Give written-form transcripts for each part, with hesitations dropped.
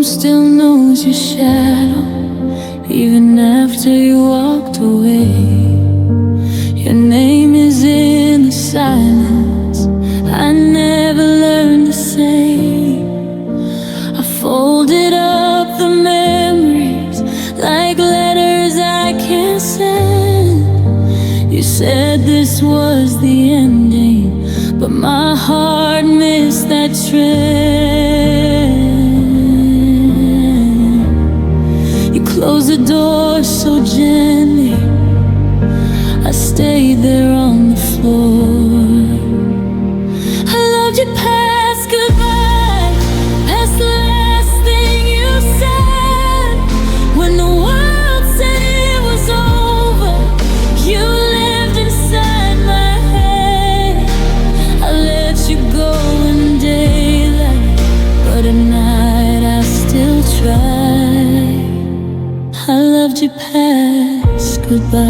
still knows your shadow, even after you walked away. Your name is in the silence I never learned to say. I folded up the memories like letters I can't send. You said this was the ending, but my heart missed that trend. You closed the door so gently, I stayed there on the floor. I loved you past goodbye, past the last thing you said. When the world said it was over, you lived inside my head. I let you go in daylight, but at night I still try. I loved you past goodbye.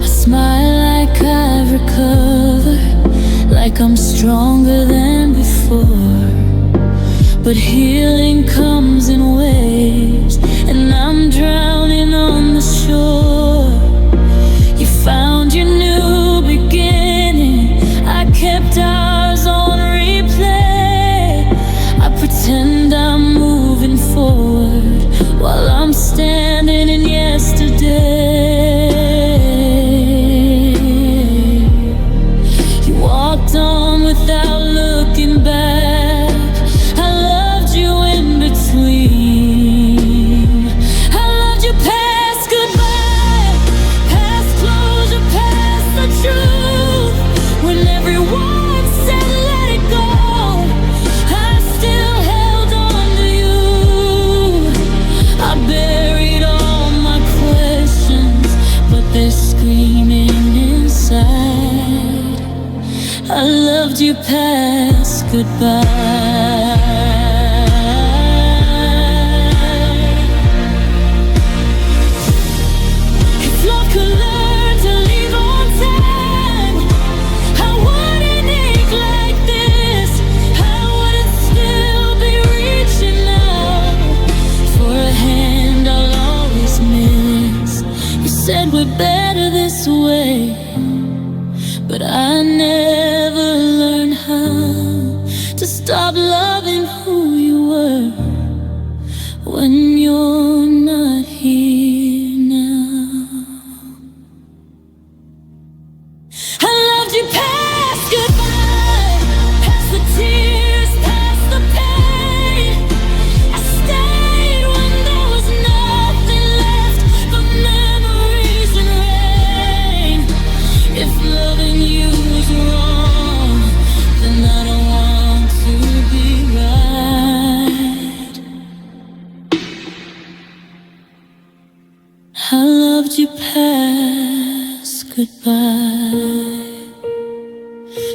I smile like I've recovered, like I'm stronger than before. But healing comes in waves, and I'm drowning on the shore. You found your new beginning, I kept ours on replay. I pretend I'm moving forward while I'm standing in yesterday. You walked on without looking back. I loved you in between. I loved you past goodbye, past closure, past the truth. When everyone said let it go, I still held on to you. I buried all my questions, but they're screaming inside. I loved you past goodbye. If love could learn to leave on time, I wouldn't ache like this. I wouldn't still be reaching out for a hand I'll always miss. You said we're better this way, but I never learned how to stop loving who you were when you're not here now. I loved you past goodbye, past the tears, past the pain. I stayed when there was nothing left but memories and rain. If loving you is wrong, then I don't want to be right. I loved you past goodbye.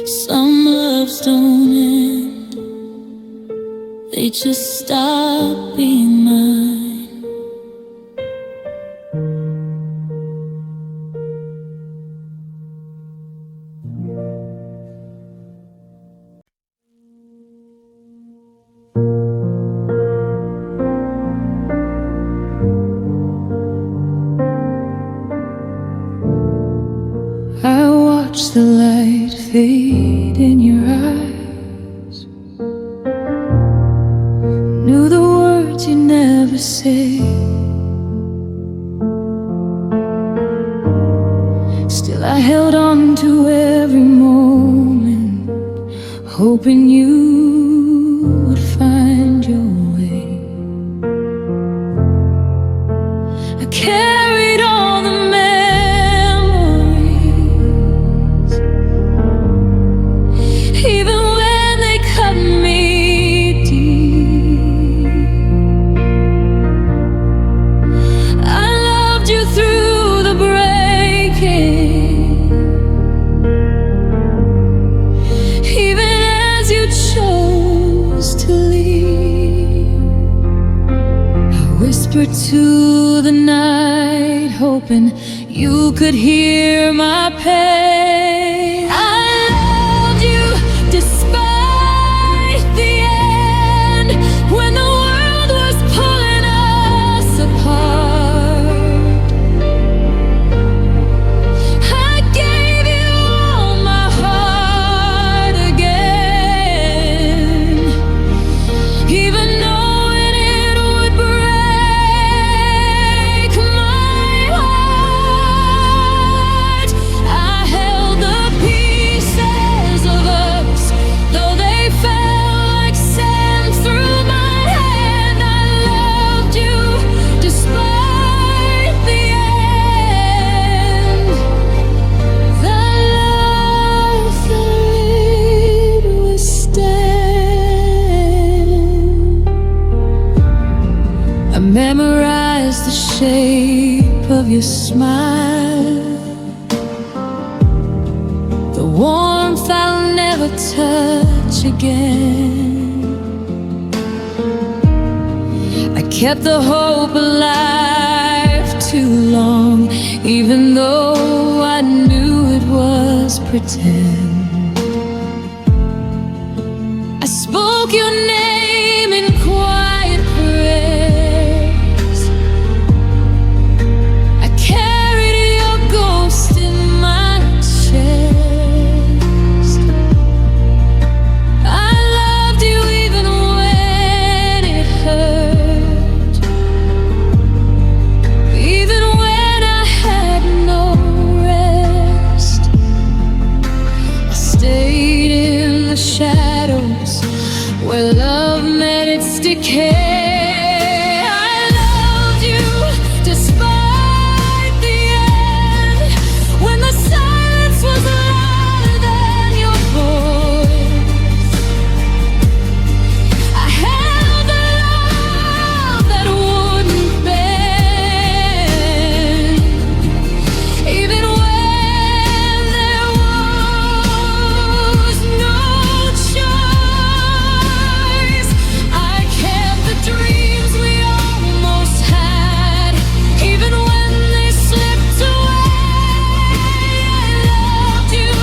Some loves don't end, they just stop being mine. I watched the light fade in your eyes, knew the words you never say. Still I held on to every moment, hoping you would find your way. I carried all the memories, even when they cut me deep. I loved you through the breaking, even as you chose to leave. I whispered to the night, hoping you could hear my pain. your smile, the warmth I'll never touch again. I kept the hope alive too long, even though I knew it was pretend. I spoke your name in quiet prayers. I carried your ghost in my chest. I loved you even when it hurt, even when I had no rest. I stayed in the shadows where love met its decay. I loved you despite the end, when the silence was louder than your voice. I held the love that wouldn't bend, even when there was no choice. I kept the dreams we almost had, even when they slipped away. I loved you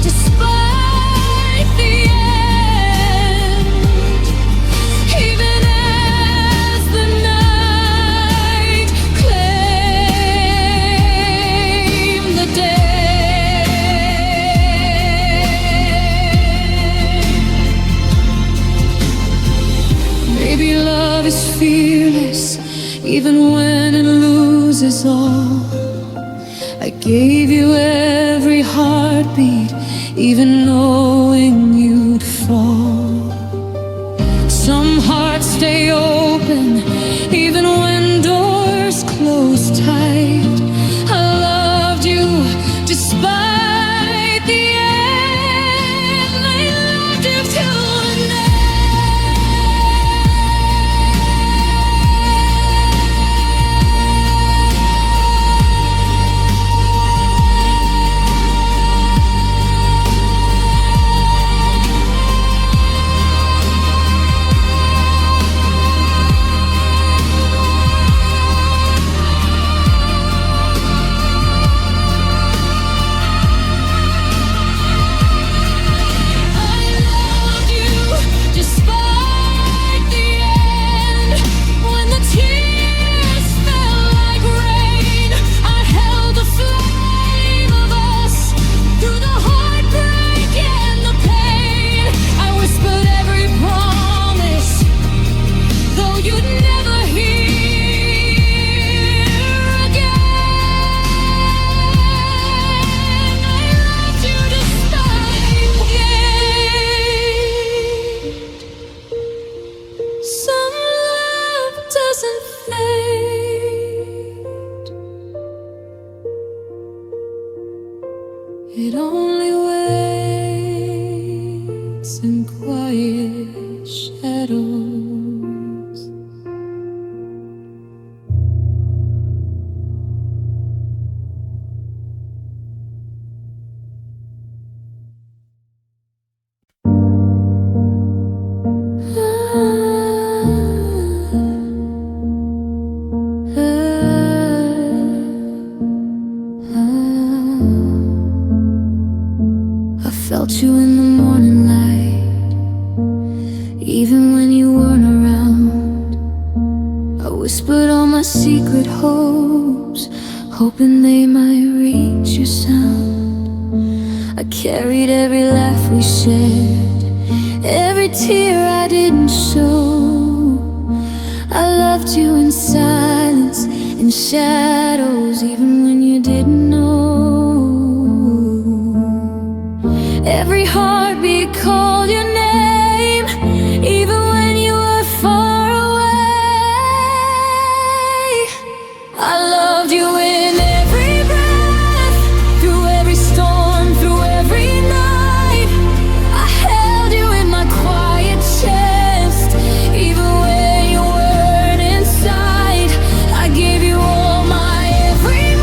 despite the end, even as the night claimed the day. Maybe love is fearless, even when it loses all. I gave you every heartbeat, even knowing you'd fall. Some hearts stay open, even when doors close tight. I loved you despite the end. I loved you till the it only waits in quiet shadows. I felt you in the morning light, even when you weren't around. I whispered all my secret hopes, hoping they might reach your sound. I carried every laugh we shared, every tear I didn't show. I loved you in silence, in shadows, even when you didn't know. Every heartbeat called your name, even when you were far away. I loved you in every breath, through every storm, through every night. I held you in my quiet chest, even when you weren't inside. I gave you all my every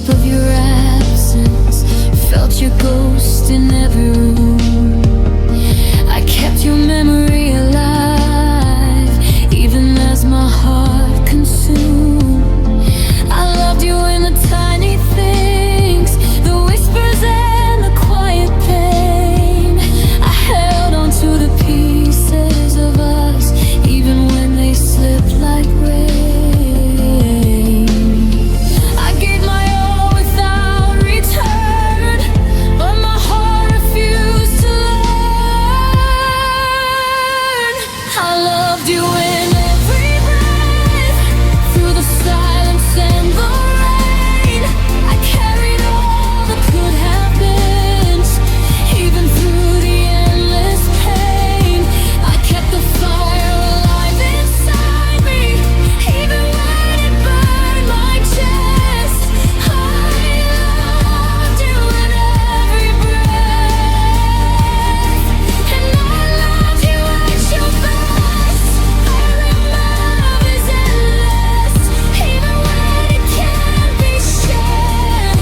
shape of your absence, felt your ghost in every room. I kept your memory alive, even as my heart consumed. I loved you in the tiny things, the whispers and the quiet pain. I held on to the pieces of us, even when they slipped like rain. I gave my all without return, but my heart refused to learn. I loved you in every breath, through the silence and the rain. I carried all that could have been, even through the endless pain. I kept the fire alive inside me, even when it burned my chest. I loved you in every breath, and I loved you at your best. Every love is endless, even when it can't be shared.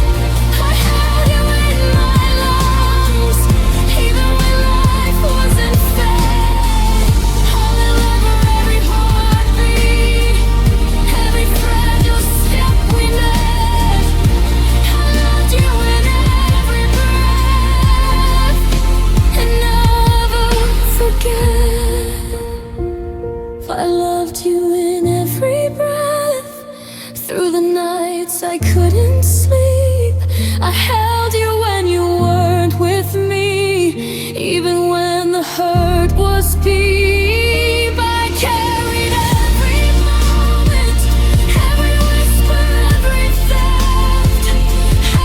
I held you in my lungs, even when life wasn't fair. All in love for every heartbeat, every fragile step we made. I loved you in every breath, and never forget. I loved you in every breath, through the nights I couldn't sleep. I held you when you weren't with me, even when the hurt was deep. I carried every moment, every whisper, every theft. I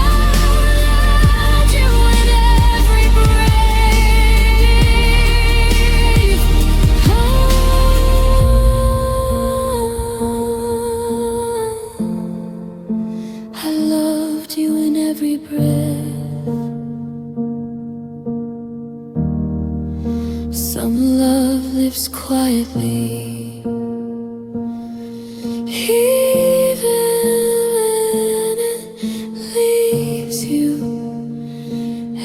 loved you in every breath. I loved you in every breath. Some love lives quietly, even when it leaves you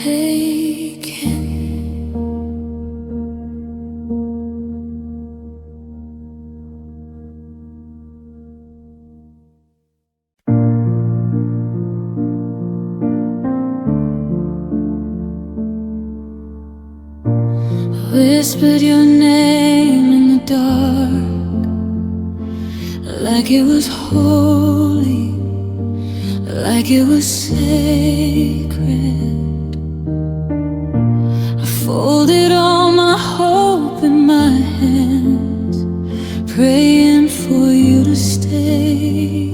aching. Whispered your name in the dark, like it was holy, like it was sacred. I folded all my hope in my hands, praying for you to stay.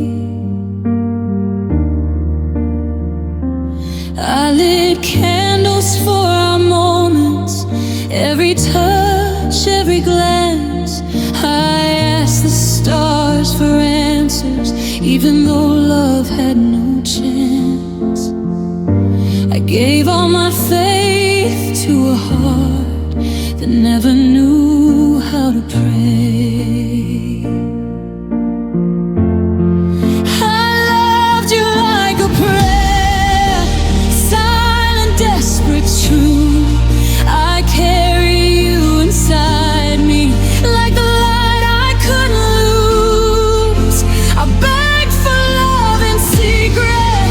I lit candles for our moments, every touch, every glance. I asked the stars for answers, even though love had no chance. I gave all my faith to a heart that never knew how to pray. I loved you like a prayer, silent, desperate, true. I carry you inside me, like the light I couldn't lose. I begged for love in secret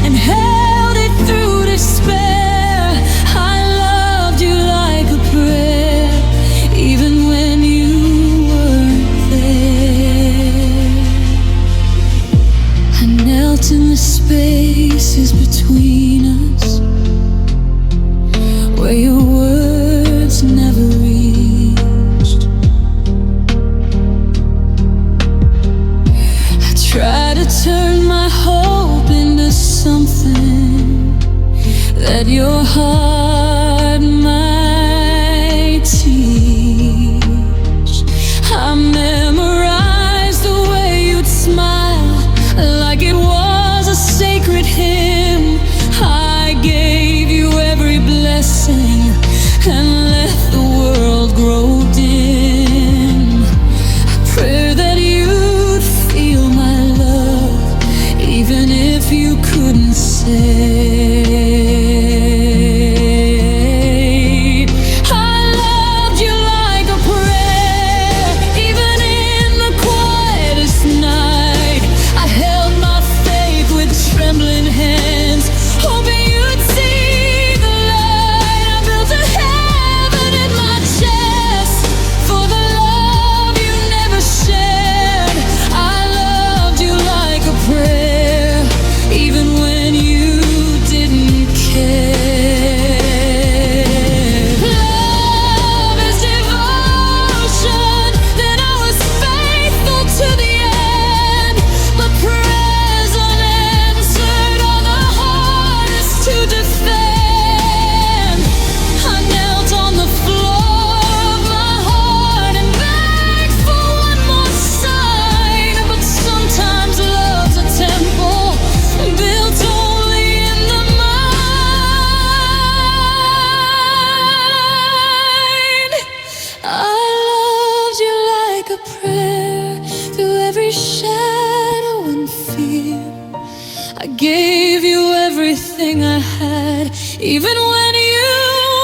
and held it through despair. I loved you like a prayer, even when you weren't there. I knelt in the spaces between us, where your words never reached. I tried to turn my hope into something that your heart might teach. I memorized the way you'd smile, like it was a sacred hymn. I gave you every blessing and let the world grow dim. I pray that you'd feel my love, even if you couldn't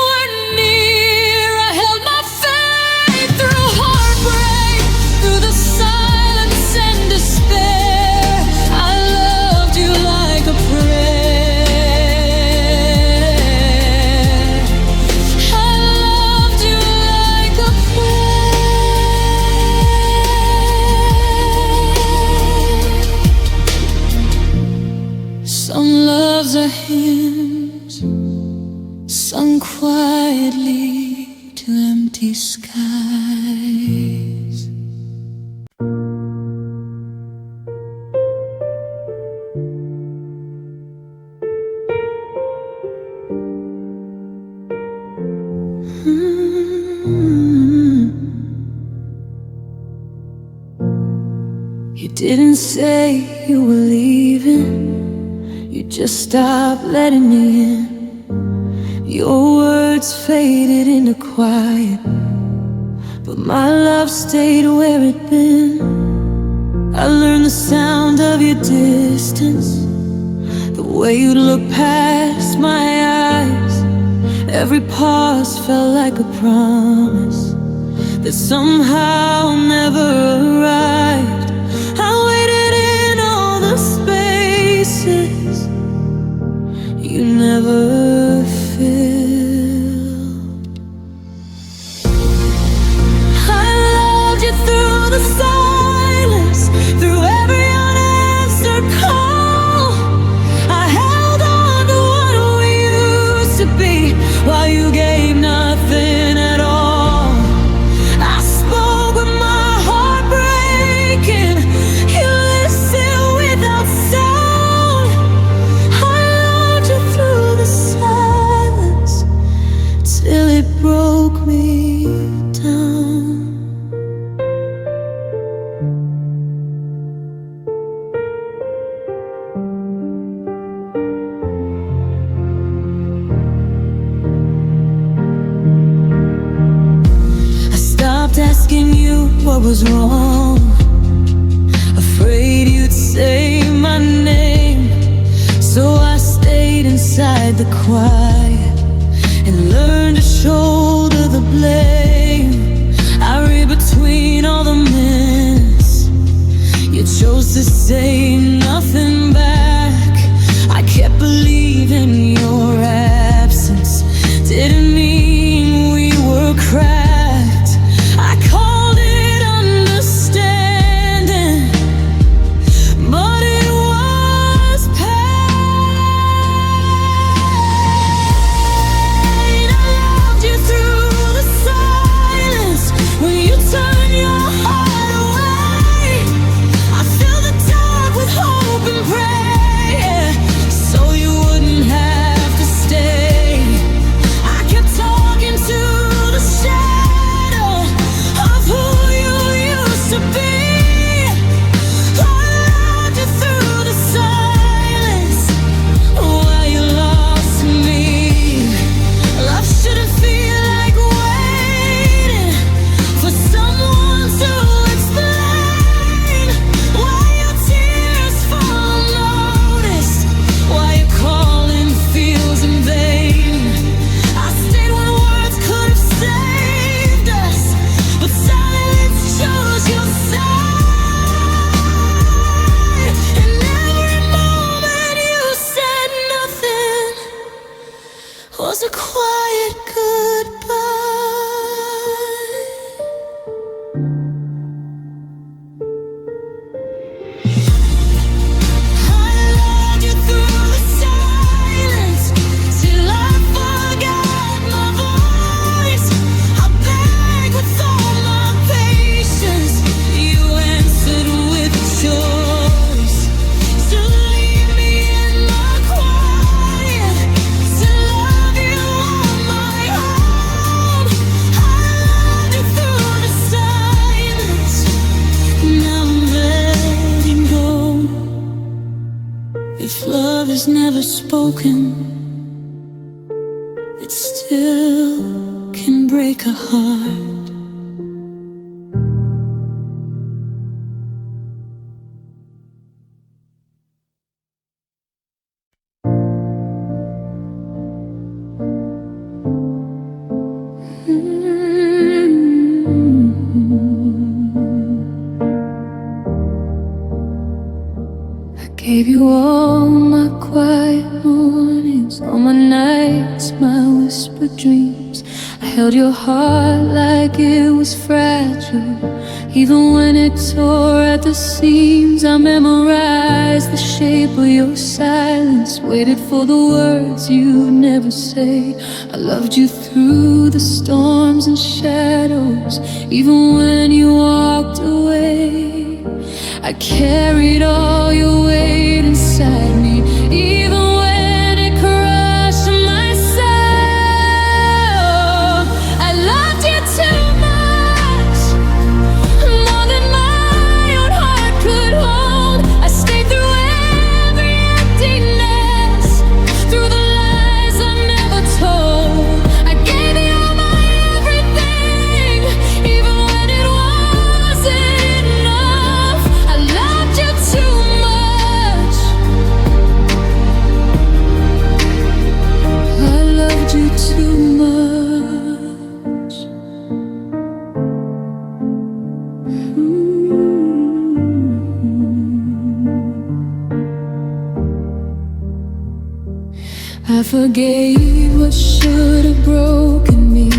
were near. I held my faith through heartbreak, through the silence and despair. I loved you like a prayer. I loved you like a prayer. Some loves are hymns sung quietly to empty skies. You didn't say you were leaving, you just stopped letting me in. Your words faded into quiet, but my love stayed where it'd been. I learned the sound of your distance, the way you look past my eyes. Every pause felt like a promise that somehow never arrived. I waited in all the spaces you never filled. I loved you through the silence, through every unanswered call. I held on to what we used to be while you gave nothing at all. I spoke with my heart breaking, you listened without sound. I loved you through the silence till it broke me down. I stopped asking you what was wrong, afraid you'd say my name. So I stayed inside the quiet and learned to shoulder the blame. I read between all the minutes, you chose to say nothing back. I kept believing your absence didn't mean we were cracked. I called it understanding, but it was pain. I loved you through the silence when you turned your heart away. I filled the dark with hope and prayer, so you wouldn't have to stay. I kept talking to the shadow of who you used to be. I loved you through the silence while you lost me. Love shouldn't feel like waiting for someone to explain why your tears fall unnoticed, why your calling feels in vain. I stayed when words could have saved us, but silence chose your side. And every moment you said nothing was a quiet goodbye. I loved you through the silence till I forgot my voice. I begged with all my patience, you answered with choice. To leave me in my quiet, to love you on my own. I loved you through the silence, now I'm letting go. If love is never spoken, it still can break a heart. you all my quiet mornings, all my nights, my whispered dreams. I held your heart like it was fragile, even when it tore at the seams. I memorized the shape of your silence, waited for the words you'd never say. I loved you through the storms and shadows, even when you walked away. I carried all your weight inside me, even when it crushed my soul. I loved you too much, more than my own heart could hold. I stayed through every emptiness, through the lies I never told. I gave you all my everything, even when it wasn't enough. I loved you too much. I loved you too much. I forgave what should have broken me,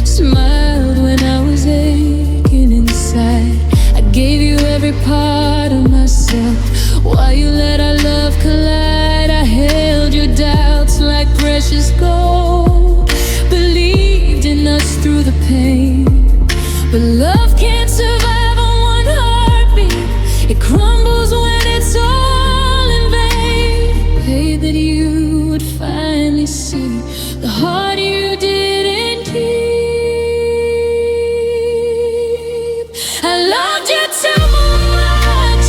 smiled when I was aching inside. I gave you every part of myself, while you let our love collide. I held your doubts like precious gold, believed in us through the pain. But love can't survive on one heartbeat, it crumbles when it's all in vain. Pray that you would finally see the heart you didn't keep. I loved you too much,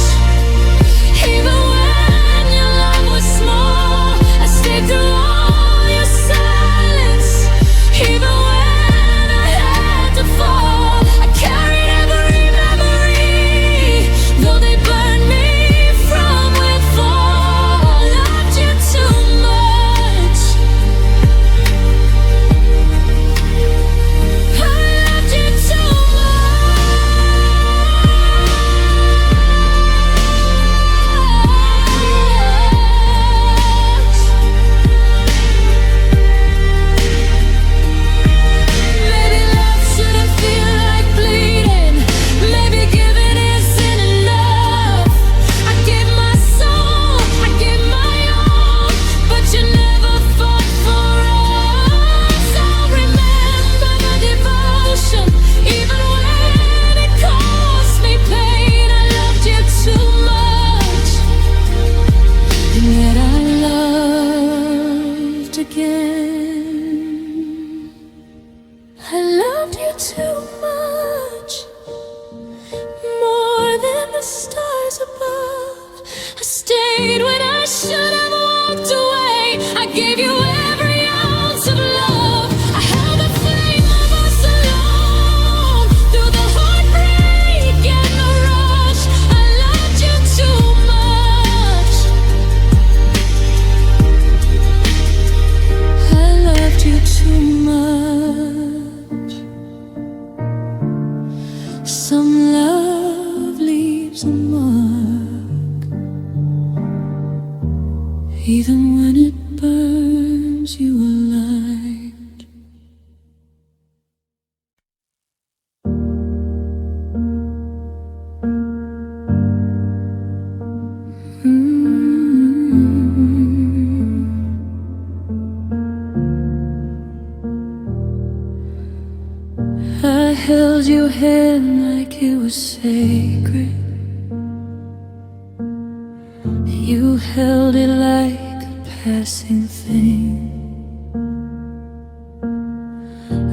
even when your love was small. I stayed through all your silence, even when I had to fall. I carried every memory, though they burned me from within. I loved you too much. I loved you too Maybe love shouldn't feel like bleeding, maybe giving isn't enough. I gave my soul, I gave my all, but you never fought for us. I'll remember the devotion, even when it cost me pain. I loved you too much, and yet I loved again. I loved you too much, more than the stars above. I stayed when I should have walked away. I gave you every ounce of love. I held the flame of us alone, through the heartbreak and the rush. I loved you too much. I loved you too much. Some love leaves a mark, even when it burns you alive. I held your hand like it was sacred. You held it like a passing thing.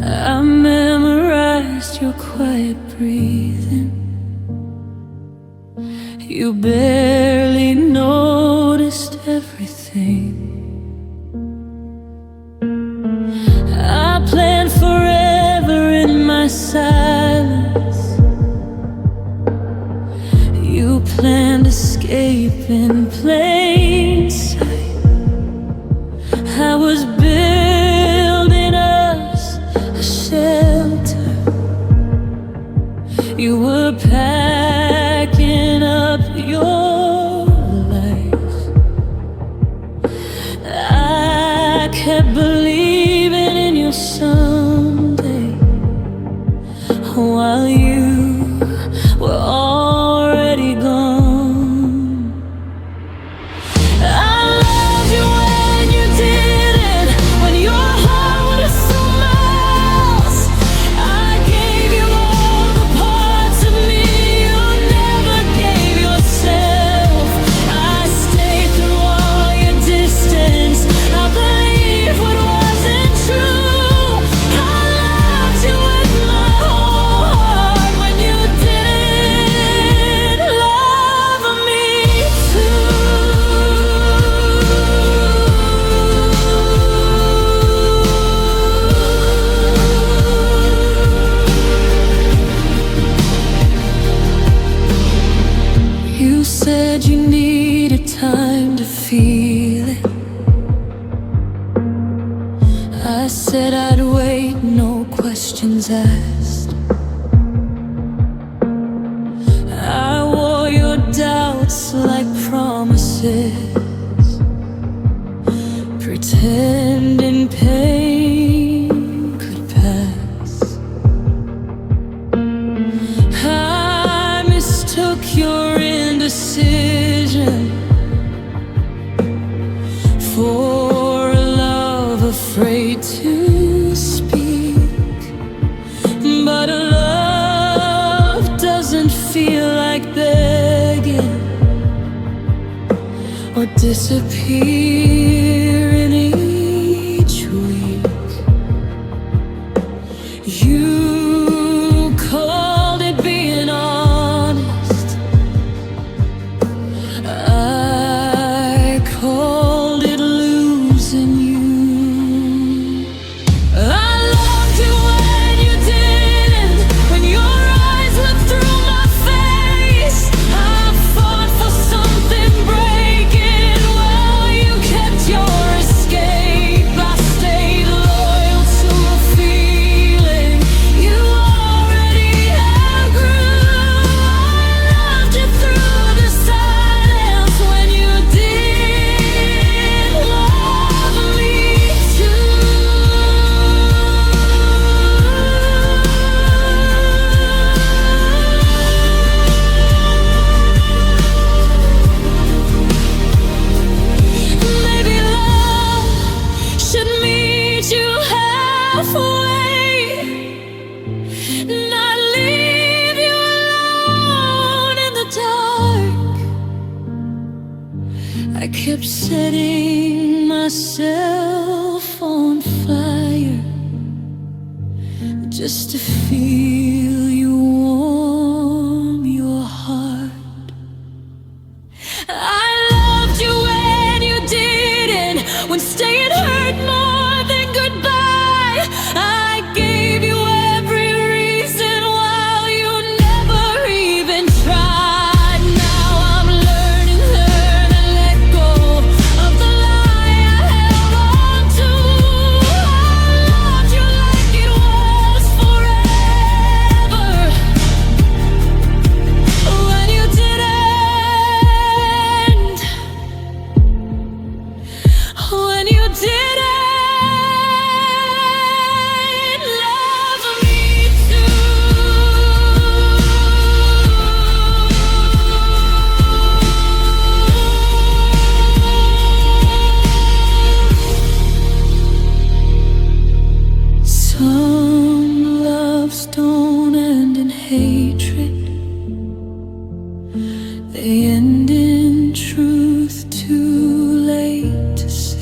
I memorized your quiet breathing. You barely noticed everything. I planned forever in my silence. You planned escape in plain sight. I was building us a shelter. You were packing up your life. I said I'd wait, no questions asked. I wore your doubts like promises, pretending pain could pass. I mistook your indecision for a love afraid to speak. But a love doesn't feel like begging or disappear in each week. You called it being honest, I called it losing you. I loved you when you didn't, when your eyes looked through my face. I fought for something breaking while you kept your escape. I stayed loyal to a feeling you already outgrew. I loved you through the silence when you did love me too. Maybe love should meet you halfway, not leave you alone in the dark. I kept setting myself on fire just to feel you warm your heart. I loved you when you didn't, when staying hurt more than goodbye. I gave you every reason while you never even tried. Now I'm learning to let go of the lie I held on to. I loved you like it was forever when you didn't, when you didn't love me too. Some loves don't end in hatred, they end in truth too late to say.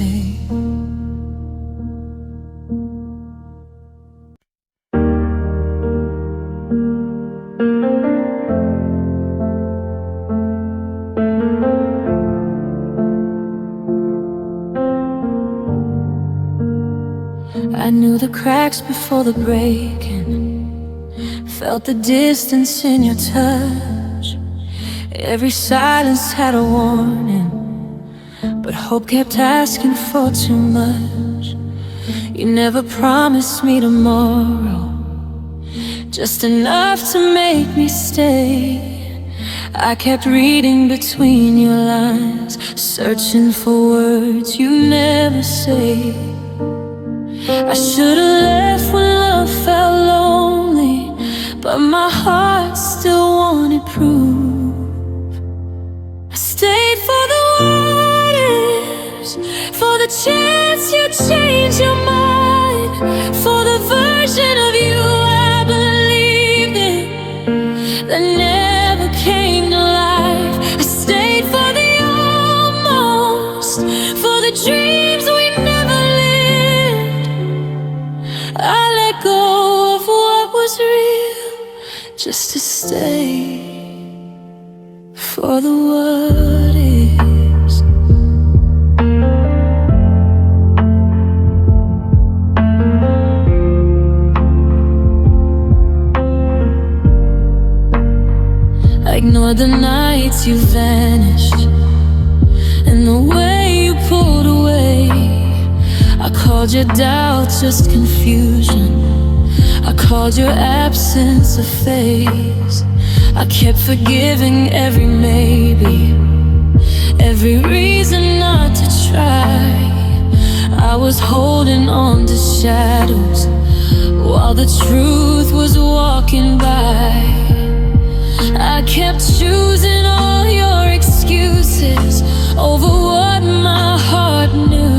I knew the cracks before the breaking, felt the distance in your touch. Every silence had a warning, but hope kept asking for too much. You never promised me tomorrow, just enough to make me stay. I kept reading between your lines, searching for words you never say. I should've left when love felt lonely, but my heart still wanted proof. I stayed for the what ifs, for the chance you'd change your mind, for the version of you I believed in that never came to life. I stayed for the almost, for the dreams we never lived. I let go of what was real just to stay for the what ifs. I ignored the nights you vanished and the way you pulled away. I caught called your doubt just confusion. I called your absence a phase. I kept forgiving every maybe, every reason not to try. I was holding on to shadows while the truth was walking by. I kept choosing all your excuses over what my heart knew.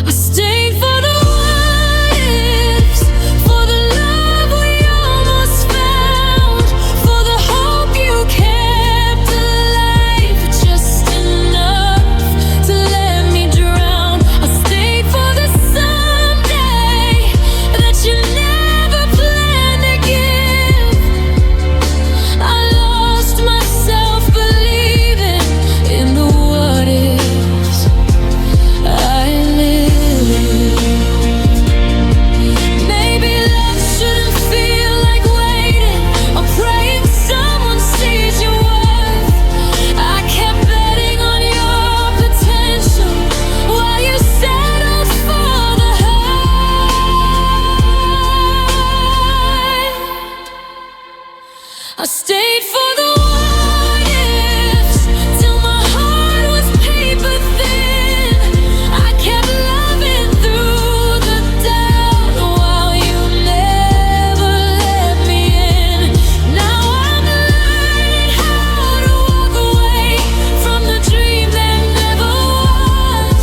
I stayed for the what ifs, for the love we almost found, for the hope you kept alive, just enough to let me drown. I stayed for the someday that you never planned to give. I lost myself believing in the what ifs. I live. Maybe love shouldn't feel like waiting or praying someone sees your worth. I kept betting on your potential while you settled for the hurt. I stayed for the what ifs till my heart was paper thin. I kept loving through the doubt while you never let me in. Now I'm learning how to walk away from the dream that never was.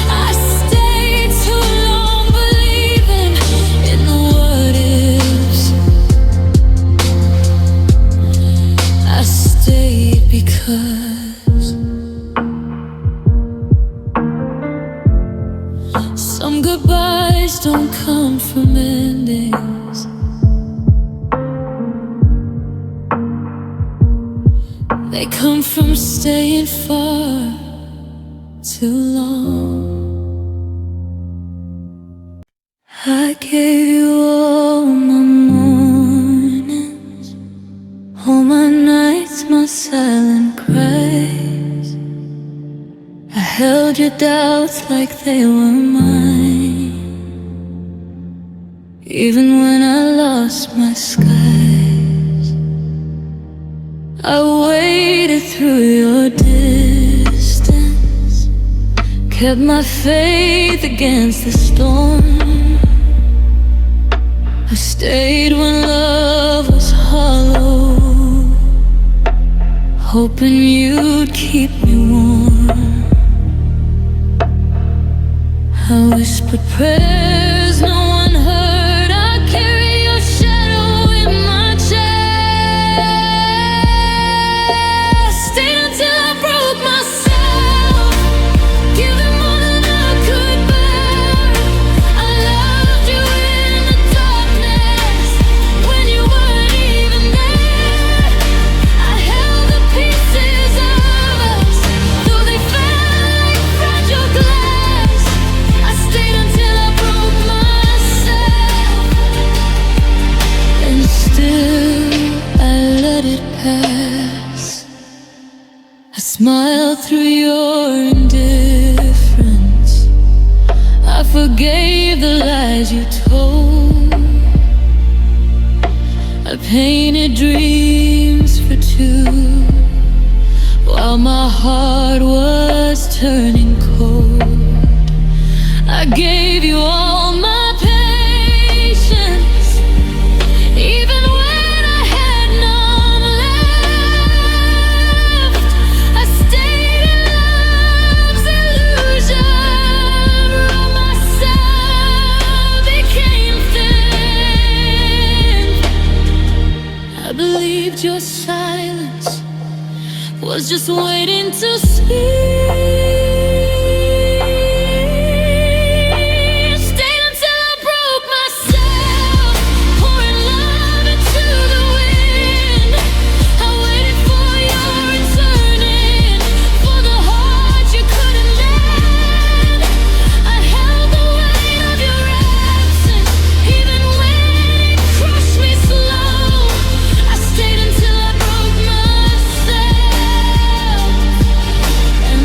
I stayed too long believing in the what ifs. I stayed because some goodbyes don't come from endings. They come from staying far too long. I gave you all my mornings, all my nights, my silent cries. I held your doubts like they were mine, even when I lost my skies. I waited through your distance, kept my faith against the storm. I stayed when love was hollow, hoping you'd keep me warm. I whispered prayers no one heard. I carry your shadow in my chest. Stayed until I broke myself, giving more than I could bear. I loved you in the darkness when you weren't even there. I held the pieces of us, though they fell like fragile glass. I stayed until I broke myself, and still I let it pass. I smiled through your indifference. I forgave the lies you told. I painted dreams for two while my heart was turning cold. I gave you all my patience, even when I had none left. I stayed in love's illusion, wrote myself, became thin. I believed your silence was just waiting to speak. Stayed until I broke myself, pouring love into the wind. I waited for your returning, for the heart you couldn't lend. I held the weight of your absence, even when it crushed me slow. I stayed until I broke myself, and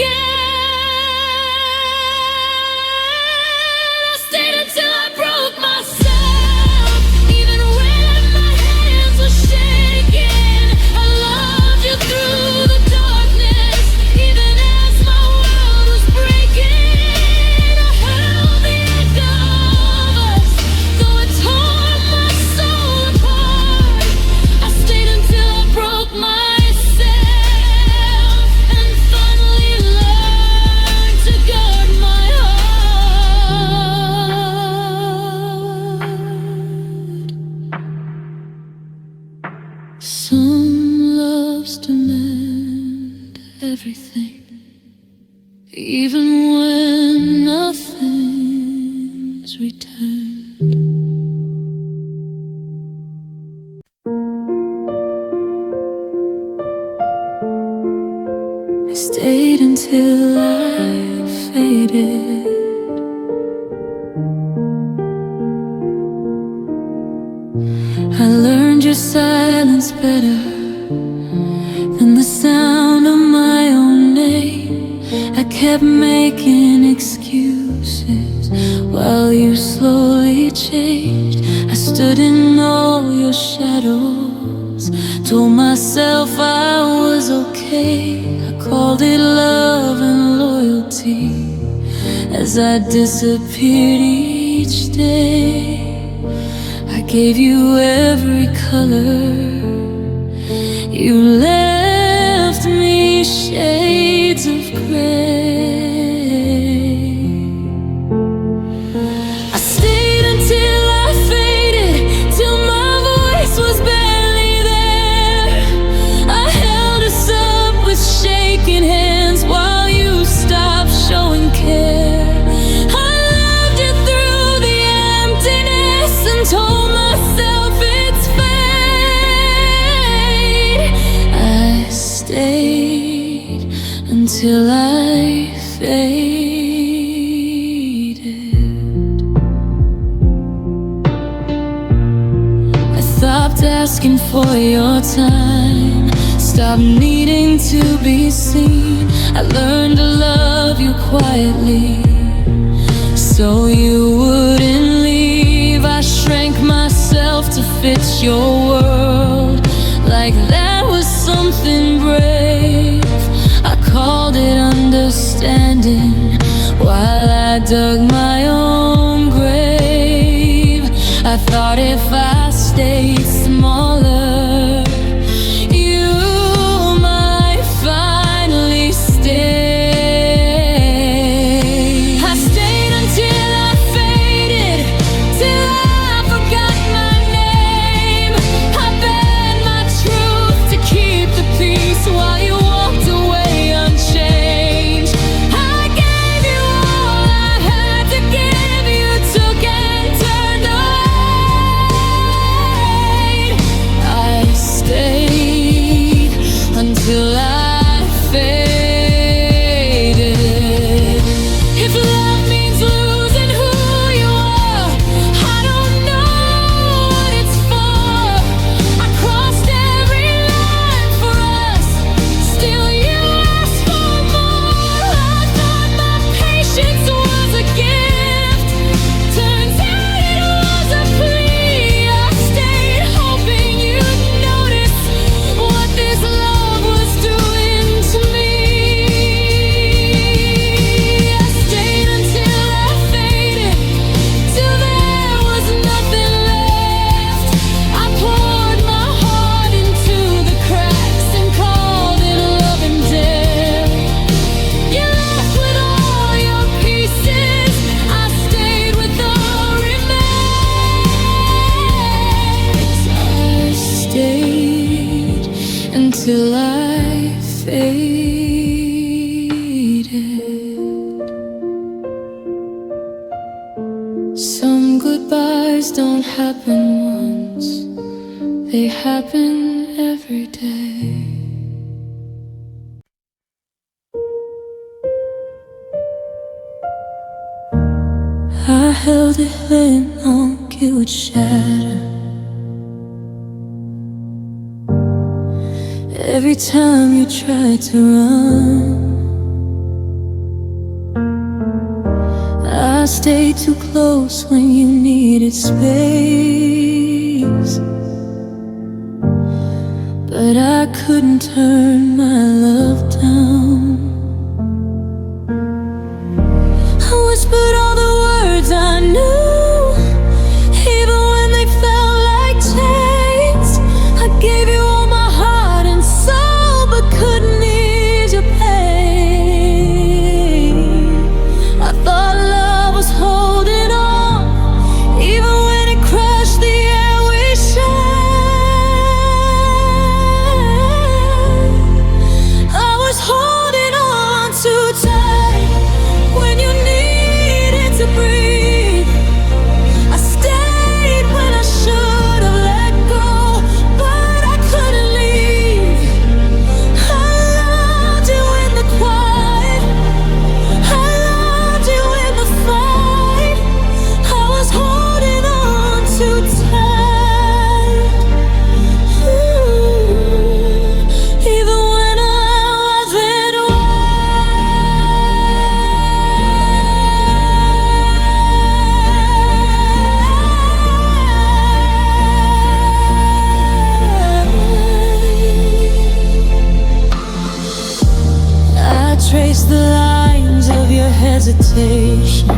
I stayed until I broke myself, even when my hands were shaking. I loved you through the darkness, even as my world was breaking. I held the echo of us, though it tore my soul apart. I stayed until I broke myself and finally learned to guard my heart. Some loves demand everything, even when nothing's returned. I stayed until I faded. I learned your silence better than the sound of my own name. I kept making excuses while you slowly changed. I stood in all your shadows, told myself I was okay. I called it love and loyalty as I disappeared each day. I gave you every color, you left me shades of gray. I stayed until I faded, till my voice was barely there. I held us up with shaking hands while you stopped showing care. I loved you through the emptiness and told myself it's fate. I stayed until I faded. I stopped asking for your time, stopped needing to be seen. I learned to love you quietly so you wouldn't leave. I shrank myself to fit your world, like that was something brave. I called it understanding while I dug my own grave. I thought if I stayed smaller, you might finally stay. I stayed until I faded, till I forgot my name. I bared my truth to keep the peace while you walked away unchanged. I gave you all I had to give, you took and turned away. I stayed until I faded. If love means losing who you are, I don't know what it's for. I crossed every line for us, still you asked for more. I thought my patience was a gift, turns out it was a plea. I stayed hoping you'd notice what this love was doing to me. I stayed until I faded, till there was nothing left. I poured my heart into the cracks and called it love and death. You left with all your pieces, I stayed with the remains. I stayed until I faded. Some goodbyes don't happen once, they happen every day. I held it when it would shatter. Every time you tried to run, I held it until I faded. I stayed until I faded. Some goodbyes don't happen once, they happen every day. I held it when it would shatter. Every time you tried to run, I held it until I faded. I stayed until I faded. stayed too close when you needed space, but I couldn't turn my love down. I whispered all the words I knew, even when they felt like chains. I gave you all my heart and soul, but couldn't ease your pain. I thought love was holding on, even when it crashed the air we shared. I was holding on too tight when you needed to breathe. I stayed when I should have let go, but I couldn't leave. I loved you in the quiet, I loved you in the fight. I was holding on too tight. Ooh, even when I wasn't I traced the lines of your hesitation,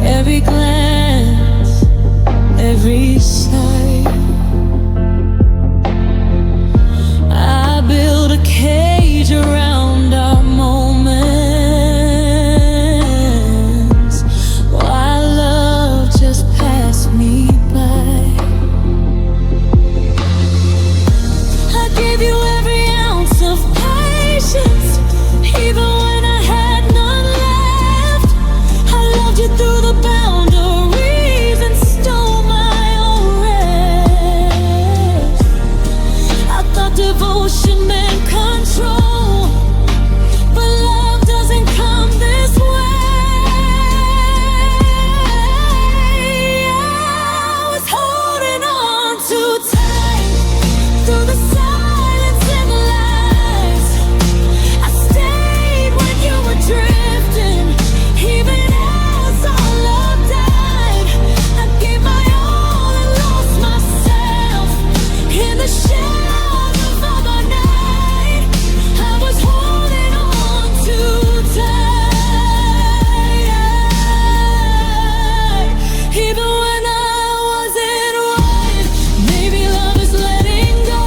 every glance, every sight. I built a cage around our moments, while love just passed me by. I gave you every ounce of patience, even when I had none left. I loved you through the boundaries and stole my own rest. I thought devotion meant control, but love doesn't come this way. I was holding on too tight through the silence and the lies. I stayed when you were drifting, even as our love died. I gave my all and lost myself in the shadows of our night. I was holding on too tight, even when I wasn't right. Maybe love is letting go,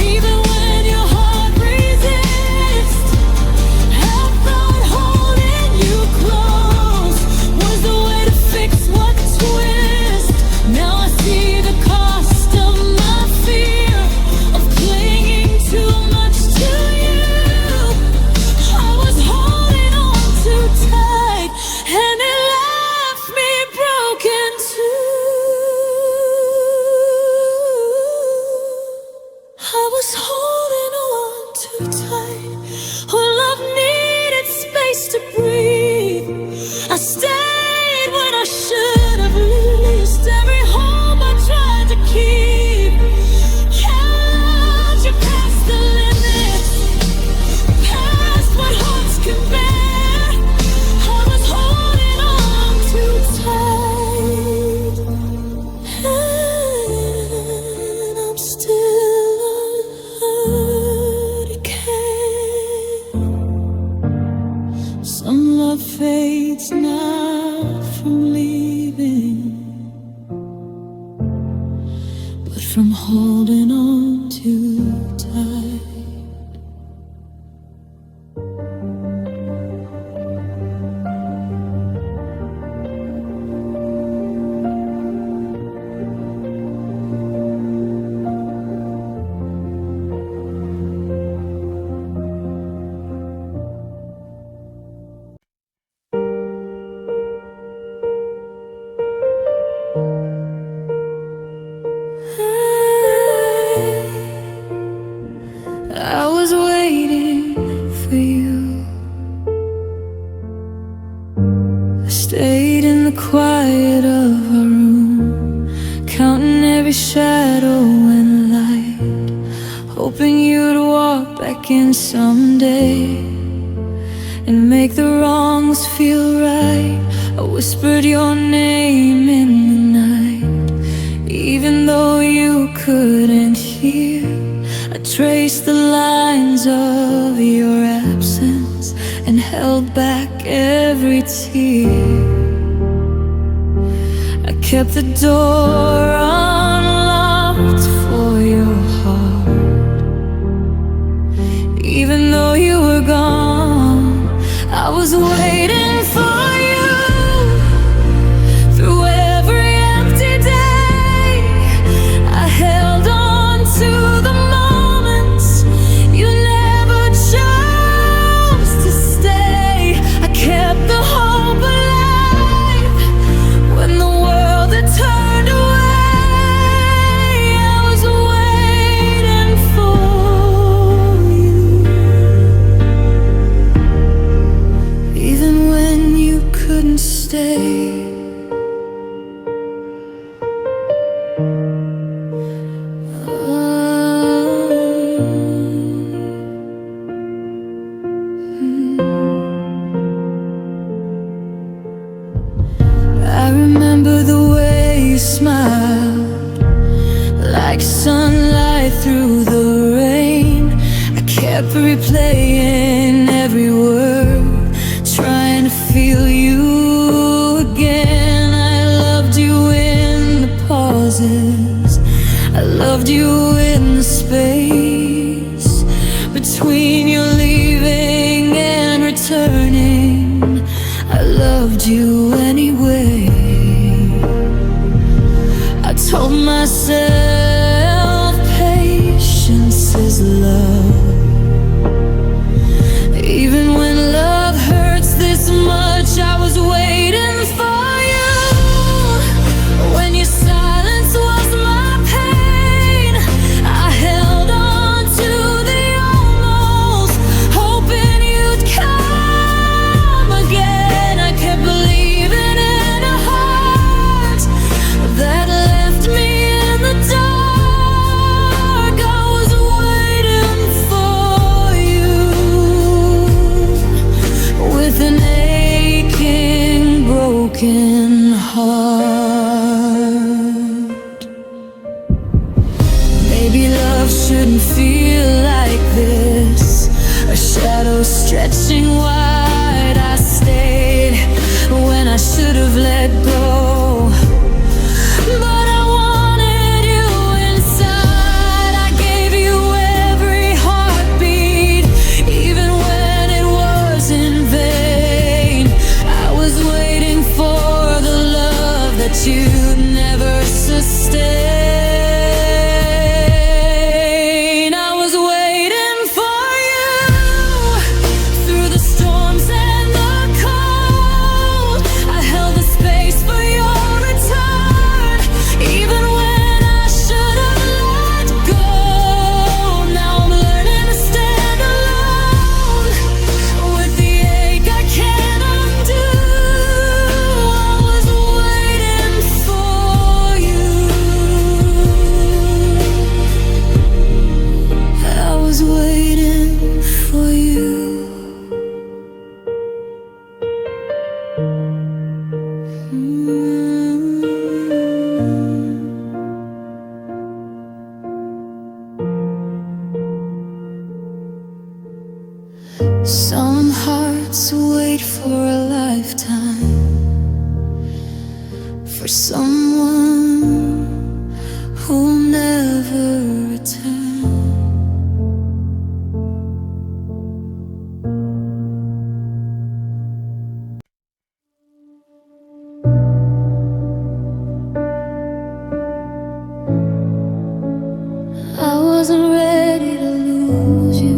even when your heart resists. I thought holding you close was the way to fix what twist. Now I see the cost of my fear of clinging too much to you. I was holding on too tight, and it left me broken too. I was holding on too tight when love needed space to breathe. I stayed when I should have released every home I tried to keep. Held you past the limits, past what hearts can bear. I was holding on too tight, and I'm still unhurt again. Some love fades not from leaving, but from holding on too tight. I was waiting for you. I stayed in the quiet of our room, counting every shadow and light, hoping you'd walk back in someday. and make the wrongs feel right. I whispered your name in the night, even though you couldn't hear. I traced the lines of your absence and held back every tear. I kept the door unlocked for your heart. Even though you were gone, I was waiting for you. Through every empty day, I held on to the moments you never chose to stay. I kept the hope alive when the world had turned away. I was waiting for you, even when you couldn't stay. I remember the way you smiled, like sunlight through the rain. I kept replaying every word, trying to feel you again. I loved you in the pauses, I loved you in the space between your leaving and returning. I loved you anyway. I told myself patience is love. Even when love hurts this much, I was waiting for you. When your silence was my pain, I held on to the almost, hoping you'd come again. I kept believing in a heart that left me in the dark. I was waiting for you with an aching, broken heart. Maybe love shouldn't feel like this, a shadow stretching wide. I stayed when I should have let go, but I wanted you inside. I gave you every heartbeat, even when it was in vain. I was waiting for the love that you'd never sustain. I was waiting for you through the storms and the cold. I held the space for your return, even when I should have let go. Now I'm learning to stand alone with the ache I can't undo. I was waiting for you. I was waiting for you. Some hearts wait for a lifetime for someone who'll never return. I wasn't ready to lose you.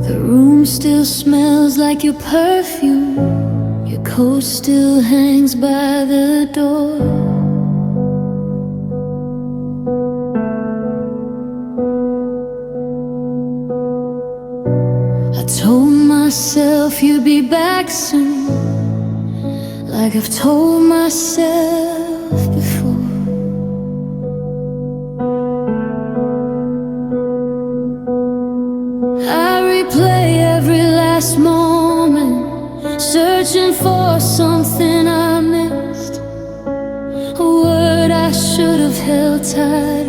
The room still smells like your perfume. Your coat still hangs by the door. I told myself you'd be back soon, like I've told myself before. held tight,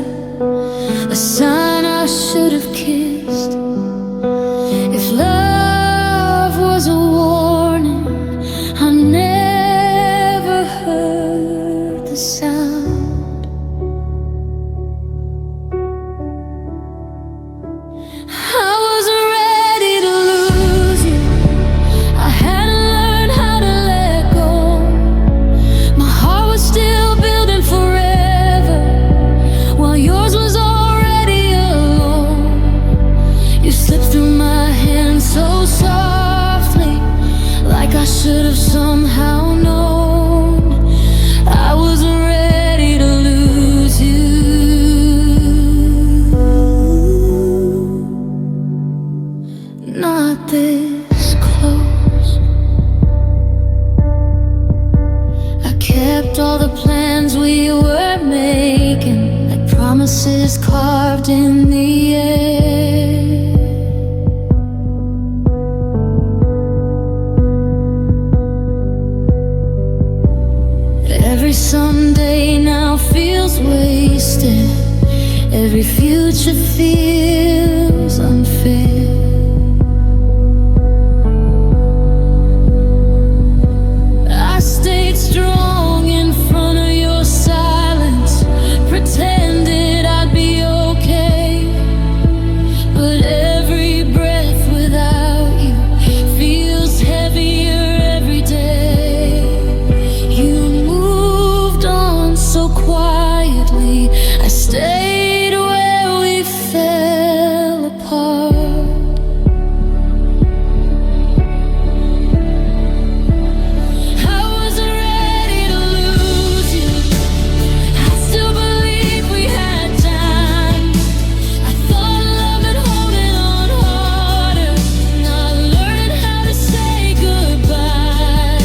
a sign I should have kissed. If love was a warning, I never heard the sound. I wasn't ready to lose you. I hadn't learned how to let go. My heart was still building forever, while yours was already alone. You slipped through my hands so softly, like I should have somehow known. I wasn't ready to lose you. Not this close. I kept all the plans we were making, like promises carved in the air. Every someday now feels wasted. Every future feels unfair. I stayed strong in front of your silence, pretended I'd be okay. But every breath without you feels heavier every day. You moved on so quietly, I stayed where we fell apart. I wasn't ready to lose you. I still believe we had time. I thought love and holding on harder, not learning how to say goodbye.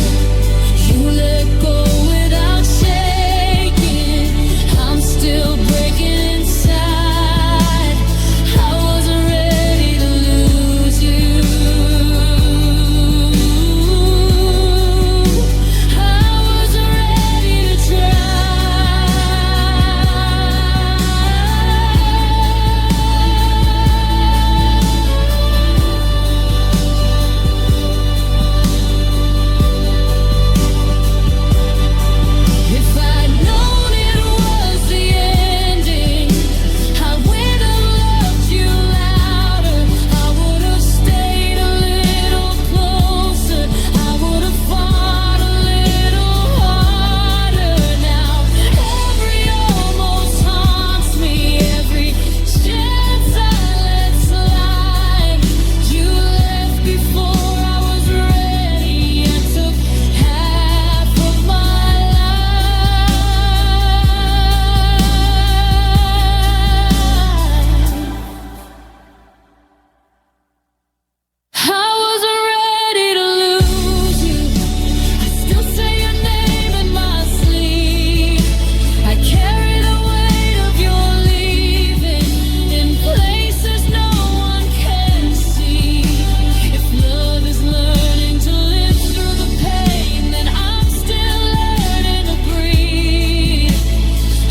You let go without shaking. I'm still breaking inside. I wasn't ready to lose you. I wasn't ready to try. If I'd known it was the ending, I would have loved you louder. I would have stayed a little closer. I would have fought a little harder. Now every almost haunts me, every chance I let slide. You left before I was ready and took half of my life. I wasn't ready to lose you. I still say your name in my sleep. I carry the weight of your leaving in places no one can see. If love is learning to live through the pain, then I'm still learning to breathe.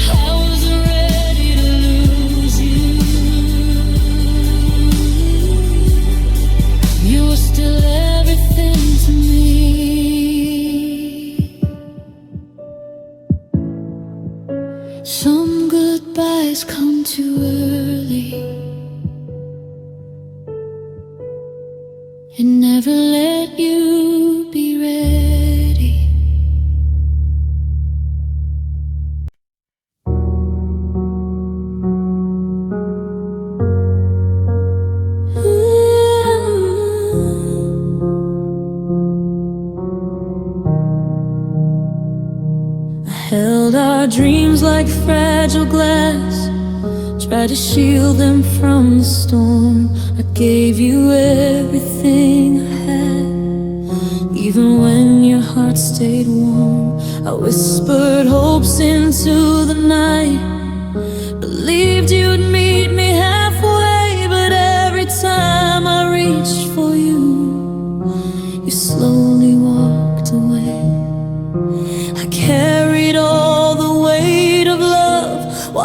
I wasn't ready to lose you. You were still everything to me. Some goodbyes come too early and never let you be ready. I held our dreams like fragile glass, tried to shield them from the storm. I gave you everything I had, even when your heart stayed warm. I whispered hopes into the night, believed you'd meet me halfway. But every time I reached for you, you slowly walked away. I carried all the weight of love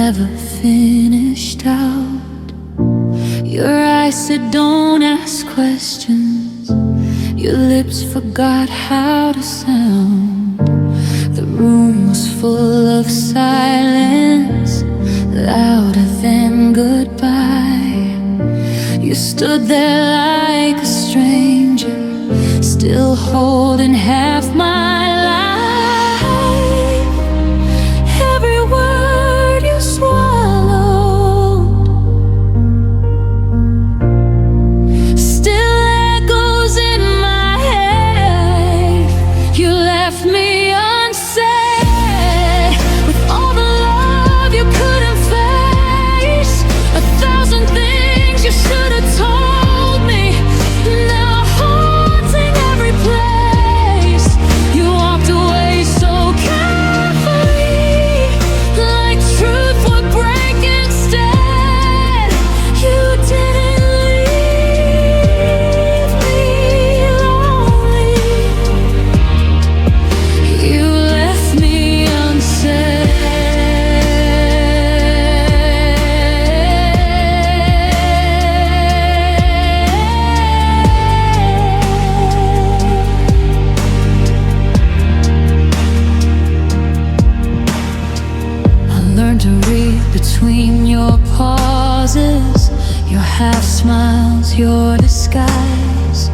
never finished out. Your eyes said don't ask questions. Your lips forgot how to sound. The room was full of silence, louder than goodbye. You stood there like a stranger, still holding half my life. Every word you swallowed still echoes in my head. You left me unsaid, with all the love you couldn't face. 1,000 things you should have told me, now haunting every place. You walked away so carefully, like truth would break instead. You didn't leave me lonely. You left me unsaid. I learned to read between your pauses, your half smiles, your disguise.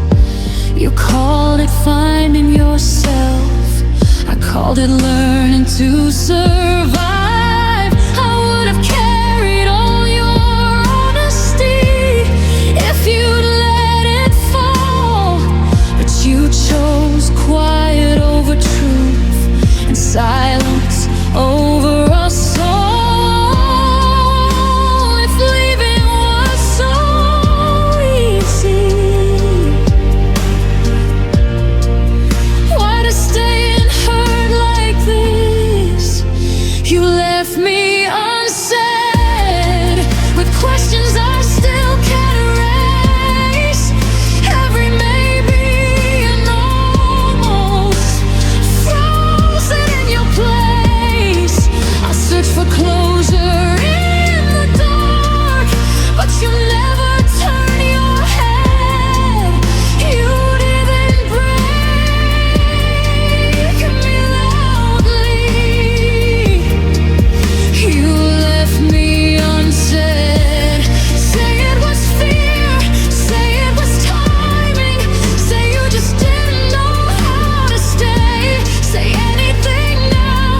You called it finding yourself, I called it learning to survive. I would have carried all your honesty if you'd let it fall, but you chose quiet over truth and silence over us all. If leaving was so easy, why to stay and hurt like this? You left me unsaid, with questions I still can't erase. Every maybe and almost frozen in your place. I searched for closure in the dark, but you never turned your head. You didn't break me loudly. You left me unsaid. Say it was fear, say it was timing, say you just didn't know how to stay. Say anything now,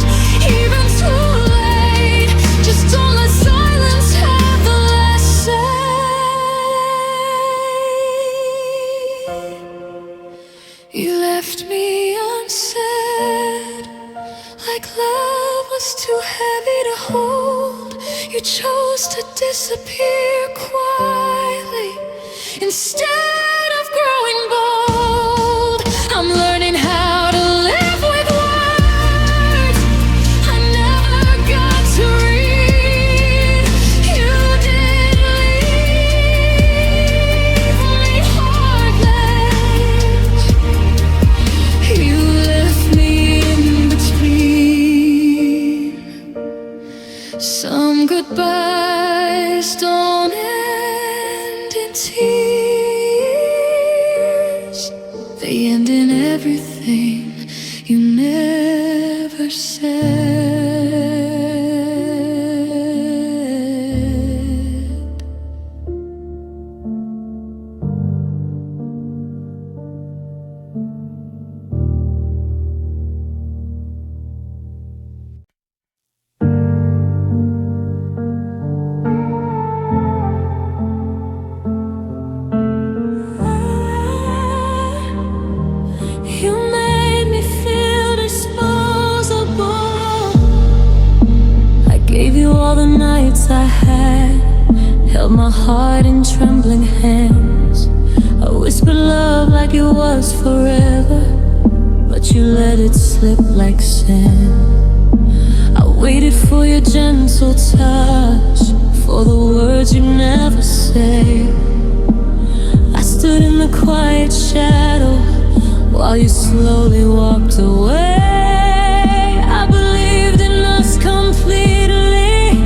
even too late. Just don't let silence have the last say. You left me unsaid, like love was too heavy to hold. You chose to disappear quietly instead of growing bold. I'm learning how to live with words I never got to read. You didn't leave me heartless. You left me in between. Some goodbyes don't end in tears, they end in everything you never said. You made me feel disposable. I gave you all the nights I had, held my heart in trembling hands. I whispered love like it was forever, but you let it slip like sand. I waited for your gentle touch, for the words you never say. I stood in the quiet shadow while you slowly walked away. I believed in us completely.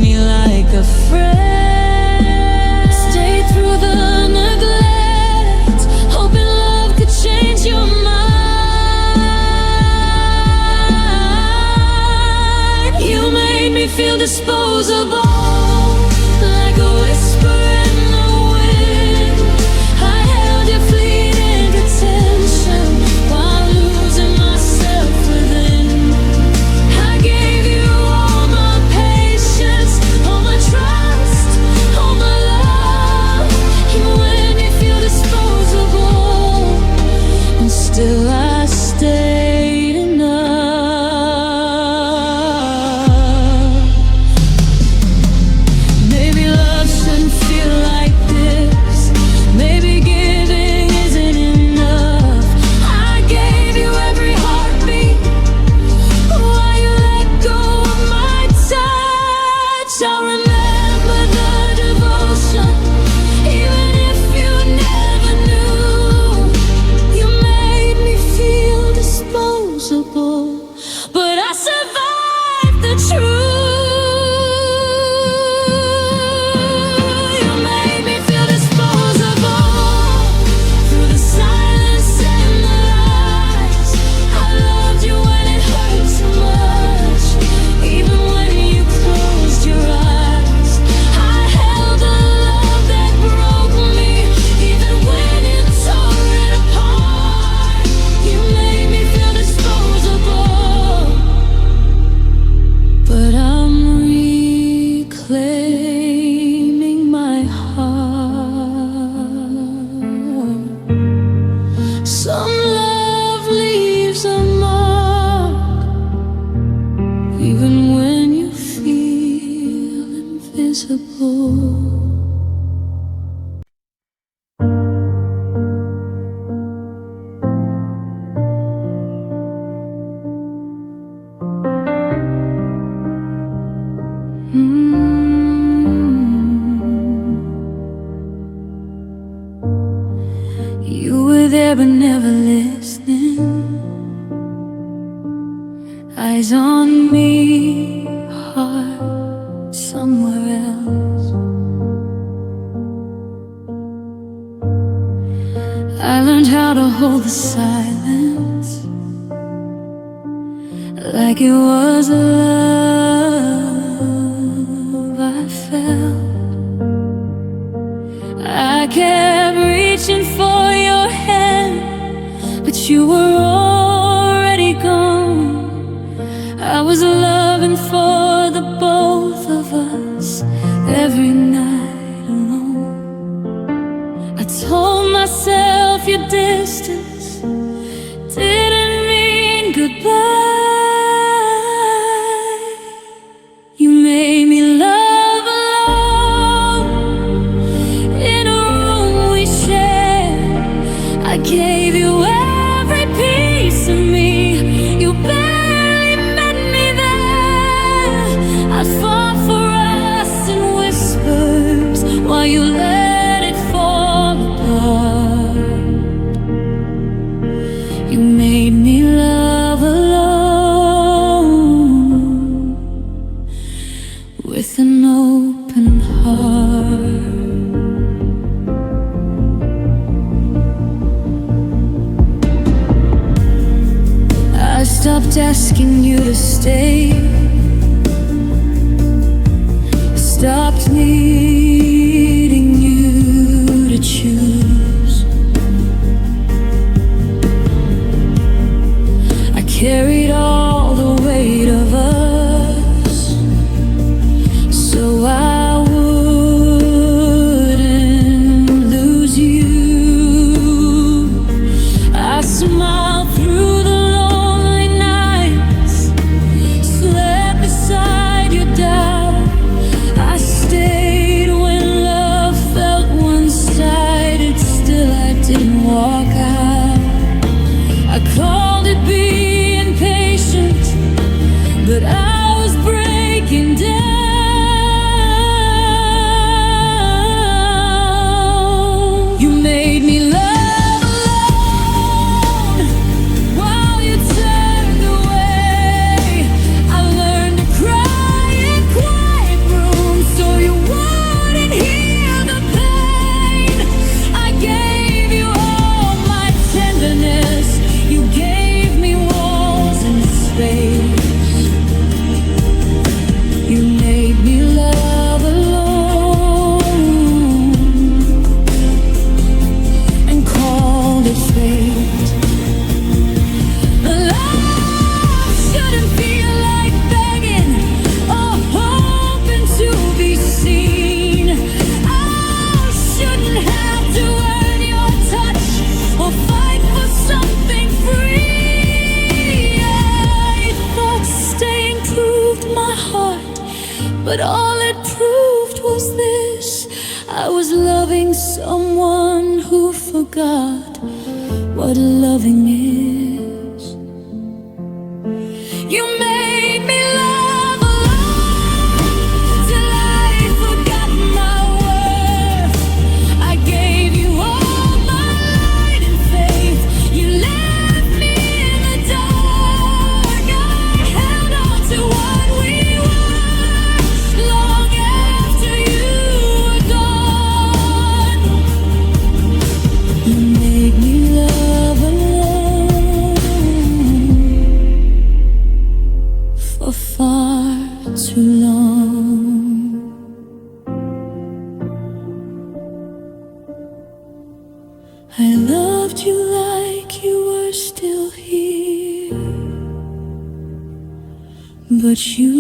me like a friend. Stayed through the neglect, hoping love could change your mind. You made me feel disposable, like a whisper in the wind. I held your fleeting attention while losing myself within. I gave you all my patience, all my trust, all my love. Even when you feel disposable, and still I stayed enough. Maybe love shouldn't feel like this. Maybe giving isn't enough. I gave you every heartbeat while you let go of my touch. I'll remember the devotion, even if you never knew. You made me feel disposable, but I survived the truth. You made me feel disposable through the silence and the lies. I loved you when it hurt too much, even when you closed your eyes. I held the love that broke me, even when it tore it apart. You made me feel disposable, but I'm reclaiming my heart. Some love leaves a mark, even when you feel invisible. You were there but never listening. Eyes on me, heart somewhere else. I learned how to hold the silence, like it was love I felt. I kept reaching for your hand, but you were already gone. I was loving for the both of us every night alone. I told myself your distance didn't mean goodbye. You made me love alone in a room we shared. I gave you every piece of me. You barely met me there. I fought for us in whispers while you let it fall apart. You made me love alone with an open heart. I stopped asking you to stay, stopped needing you to choose. I carried all the weight of us, so I wouldn't lose you. I smiled through the lonely nights, slept beside your doubt. I stayed it proved was this: I was loving someone who forgot what loving is. You made me love alone till I forgot my worth. I gave you all my light and faith. You left me in the dark. I held on to what we were long after you were gone. You made me love alone for far too long. I loved you like you were still here, but you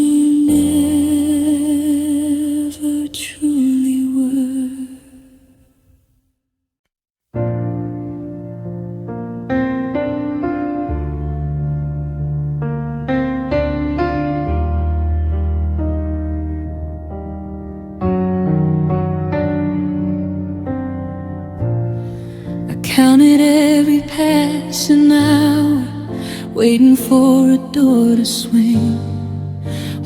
never truly were. I counted every passing hour, waiting for a door to swing,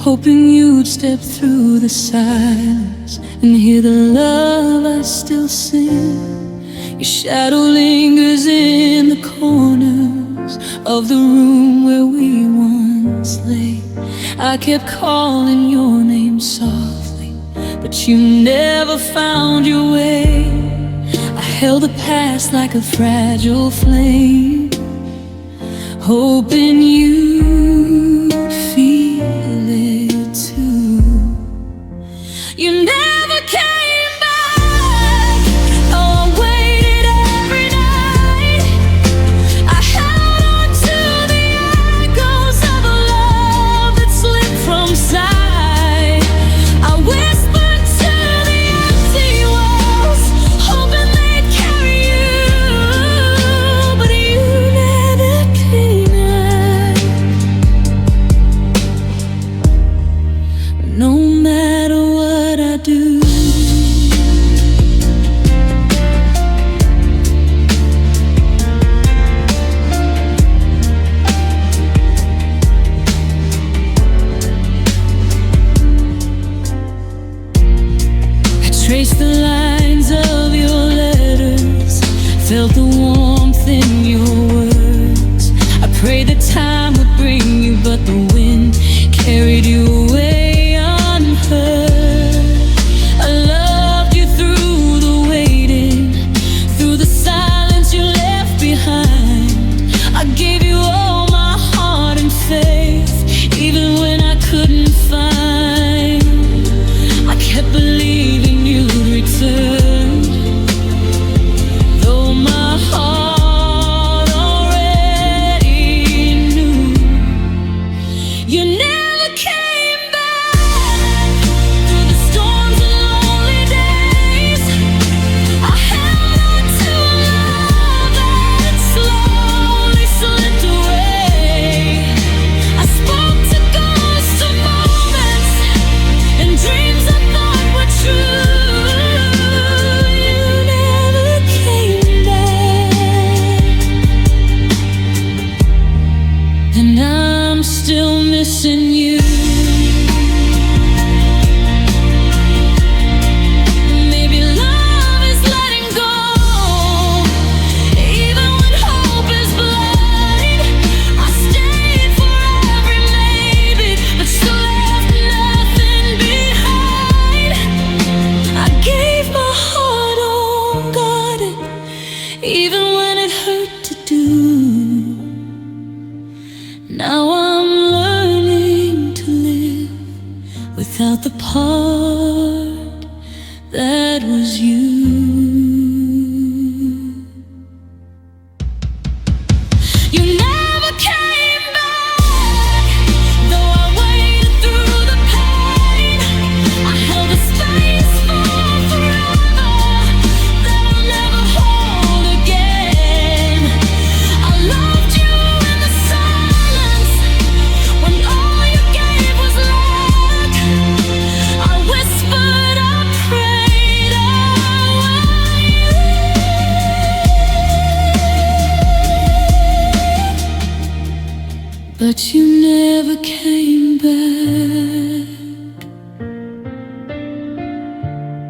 hoping you'd step through the silence and hear the love I still sing. Your shadow lingers in the corners of the room where we once lay. I kept calling your name softly, but you never found your way. I held the past like a fragile flame, hoping you'd feel it too. You never came back, though I waited every night. I held on to the echoes of a love that slipped from sight. I whispered to the empty walls, hoping they'd carry you, but you never came back. No matter what I do, I traced the lines of your letters, felt the warmth in your words. I prayed that time would bring you, but the wind carried you away unheard. I loved you through the waiting, through the silence you left behind. I gave you all my heart and faith, even when I couldn't find. I kept believing you'd return, though my heart already knew. You never came back through the storms and lonely days. I held on to a love that slowly slipped away. I spoke to ghosts of moments and dreams I thought were true. You never came back, and I'm still missing you. Maybe love is letting go, even when hope is blind. I stayed for every maybe, but still left nothing behind. I gave my heart unguarded, even when it hurt to do. Now I'm learning to live without the part that was you. You never came back, though I waited through the pain. I held a space for forever that I'll never hold again. I loved you in the silence when all you gave was lack. I whispered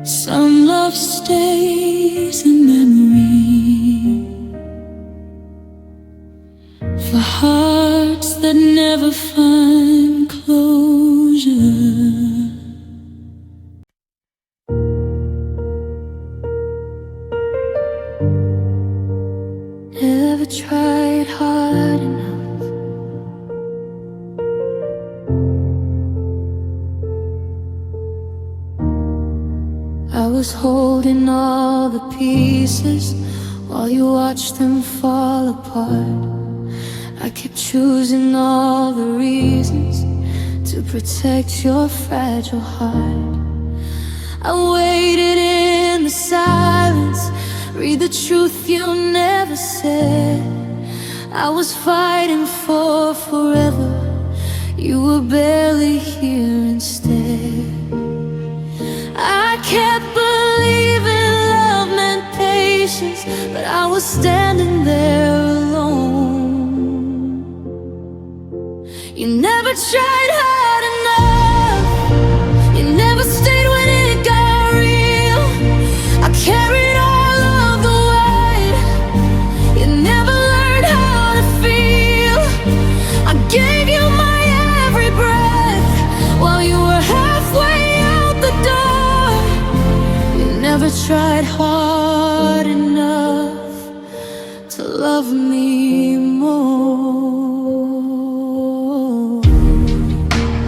Some love stays in memory for hearts that never find closure. Never tried hard enough. I was holding all the pieces while you watched them fall apart. I kept choosing all the reasons to protect your fragile heart. I waited in the silence, read the truth you never said. I was fighting for forever, you were barely here instead. I kept believing love meant patience, but I was standing there alone. You never tried hard enough, you never stayed when it got real. I carried all of the weight, you never learned how to feel. I gave you my every breath while you were halfway out the door. You never tried hard enough to love me more.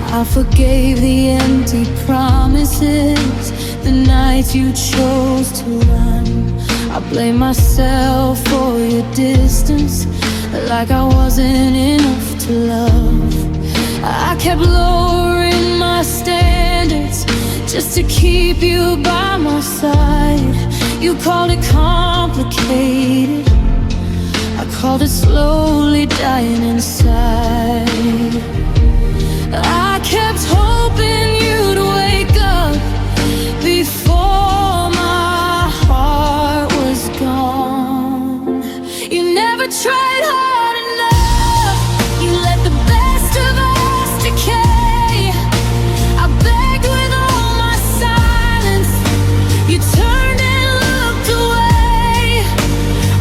I forgave the empty promises, the nights you chose to run. I blame myself for your distance, like I wasn't enough to love. I kept lowering my standards just to keep you by my side. You called it complicated, I called it slowly dying inside. I kept hoping you'd wake up before my heart was gone. You never tried hard enough, you let the best of us decay. I begged with all my silence, you turned and looked away.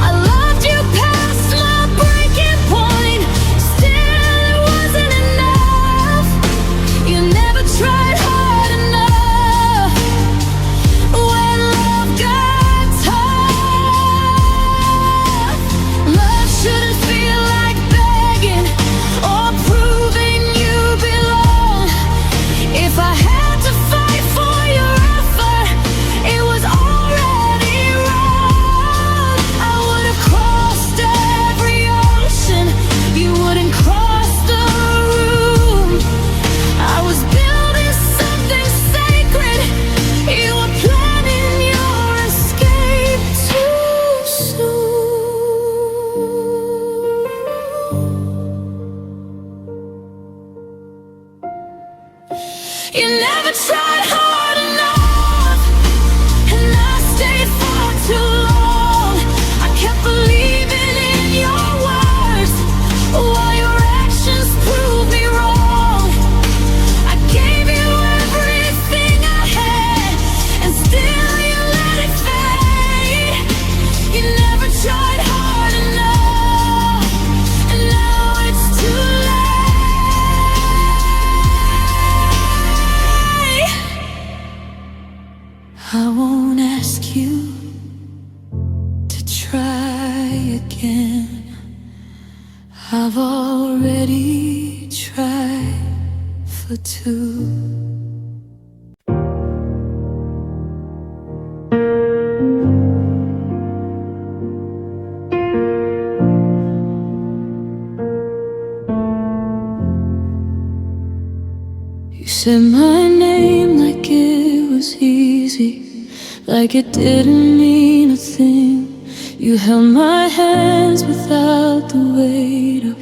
I loved you past my breaking point, still it wasn't enough. You never tried hard enough when love got tough. Love shouldn't feel like begging or proving you belong. If I had to fight for your effort, it was already wrong. I would have crossed every ocean, you wouldn't cross the room. I was building something sacred, you were planning your escape too soon. You never tried hard enough, and I stayed far too long. I kept believing in your words while your actions proved me wrong. I gave you everything I had, and still you let it fade. You never tried hard enough, and now it's too late. I won't ask you to try again. I've already tried for two. You said my name like it was easy, like it didn't mean a thing. You held my hands without the weight of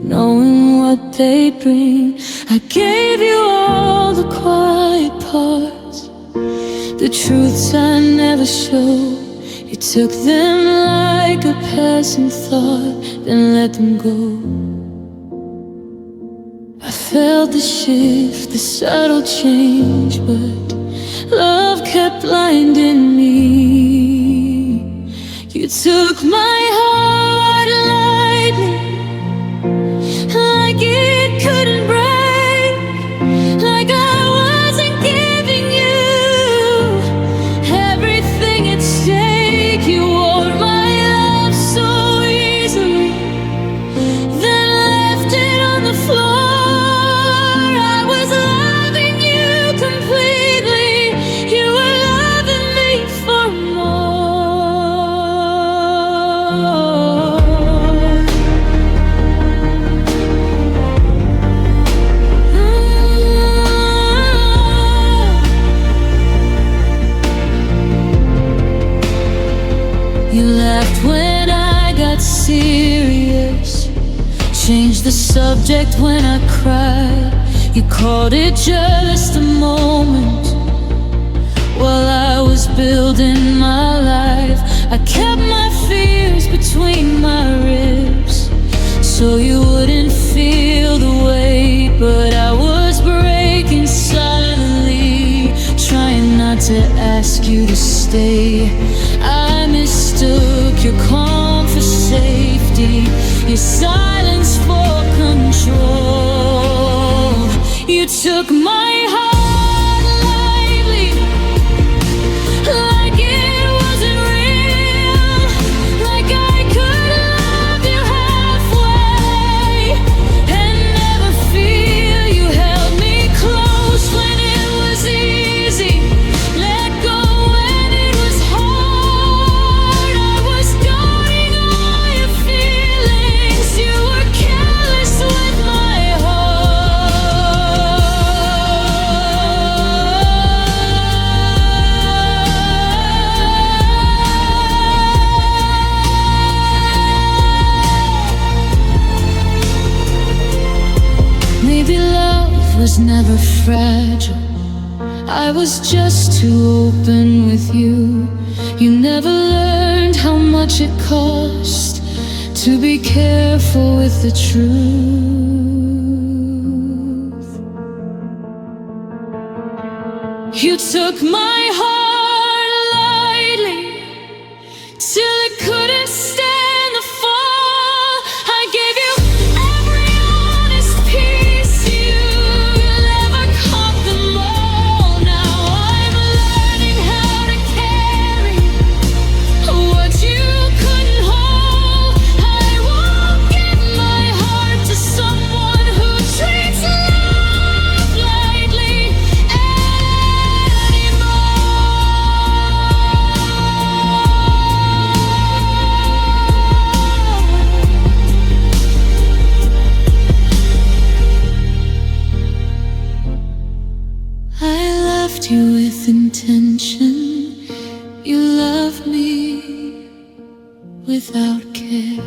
knowing what they'd bring. I gave you all the quiet parts, the truths I never showed. You took them like a passing thought, then let them go. I felt the shift, the subtle change, but love kept blind in me. You took my heart lightly, like it couldn't break, like I wasn't giving you everything at stake. You wore my love so easily, then left it on the floor. I was loving you completely, you were loving me for more. You laughed when I got serious, changed the subject when I cried. You called it just a moment while I was building my life. I kept my fears between my ribs so you wouldn't feel the weight, but I was breaking silently, trying not to ask you to stay. I mistook your calm for safety, your silence for control. You took my heart lightly, like it wasn't real, like I could love you halfway and never feel. You held me close when it was easy, let go when it was hard. I was guarding all your feelings, you were careless with my heart. Maybe love was never fragile, I was just too open with you. You never learned how much it cost to be careful with the truth. You took my heart lightly till it couldn't stand the fall. I gave you every honest piece, you'll ever caught them all. Now I'm learning how to carry what you couldn't hold. I won't give my heart to someone who treats love lightly I loved you with intention, you loved me without care.